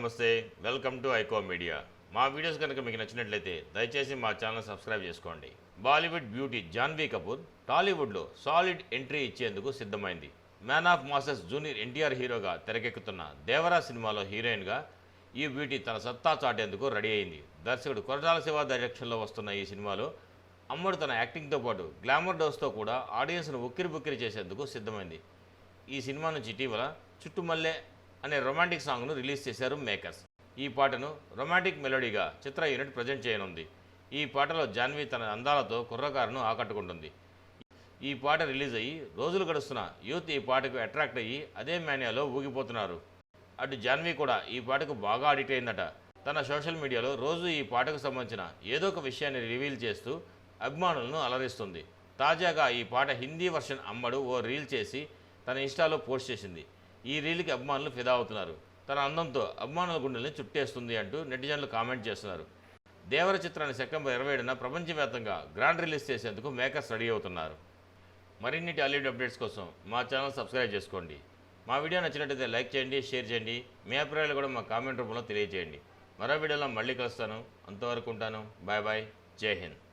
నమస్తే welcome to iQOO media మా videos కనుక మీకు నచ్చినట్లయితే దయచేసి మా ఛానల్ సబ్స్క్రైబ్ చేసుకోండి బాలీవుడ్ బ్యూటీ జాన్వీ కపూర్ టాలీవుడ్లో సాలిడ్ ఎంట్రీ ఇచ్చేందుకు సిద్ధమైంది man of masses junior NTR హీరోగా తెరకెక్కుతున్న దేవరా సినిమాలో హీరోయిన్గా ఈ బ్యూటీ తన సత్తా చాటేందుకు రెడీ అయింది దర్శకుడు కొరటాల శివ డైరెక్షన్లో వస్తున్న ఈ సినిమాలో అమ్మడు తన యాక్టింగ్తో పాటు గ్లామర్ డోస్తో కూడా ఆడియన్స్ను ఉక్కిరి చేసేందుకు సిద్ధమైంది ఈ సినిమా నుంచి ఇటీవల చుట్టుమల్లె అనే రొమాంటిక్ సాంగ్ను రిలీజ్ చేశారు మేకర్స్ ఈ పాటను రొమాంటిక్ మెలోడీగా చిత్ర యూనిట్ ప్రజెంట్ చేయనుంది ఈ పాటలో జాన్వీ తన అందాలతో కుర్రకారును ఆకట్టుకుంటుంది ఈ పాట రిలీజ్ అయ్యి రోజులు గడుస్తున్న యూత్ ఈ పాటకు అట్రాక్ట్ అయ్యి అదే మేనియాలో ఊగిపోతున్నారు అటు జాన్వీ కూడా ఈ పాటకు బాగా అడిక్ట్ అయిందట తన సోషల్ మీడియాలో రోజు ఈ పాటకు సంబంధించిన ఏదో ఒక విషయాన్ని రివీల్ చేస్తూ అభిమానులను అలరిస్తుంది తాజాగా ఈ పాట హిందీ వర్షన్ అమ్మడు ఓ రీల్ చేసి తన ఇన్స్టాలో పోస్ట్ చేసింది ఈ రీల్కి అభిమానులు ఫిదా అవుతున్నారు తన అందంతో అభిమానుల గుండెల్ని చుట్టేస్తుంది అంటూ నెటిజన్లు కామెంట్ చేస్తున్నారు దేవర చిత్రాన్ని సెప్టెంబర్ 27న ప్రపంచవ్యాప్తంగా గ్రాండ్ రిలీజ్ చేసేందుకు మేకర్స్ రెడీ అవుతున్నారు మరిన్ని టాలీవుడ్ అప్డేట్స్ కోసం మా ఛానల్ సబ్స్క్రైబ్ చేసుకోండి మా వీడియో నచ్చినట్లయితే లైక్ చేయండి షేర్ చేయండి మీ అభిప్రాయాలు కూడా మా కామెంట్ రూపంలో తెలియజేయండి మరో వీడియోలో మళ్ళీ కలుస్తాను అంతవరకు ఉంటాను బాయ్ బాయ్ జై హింద్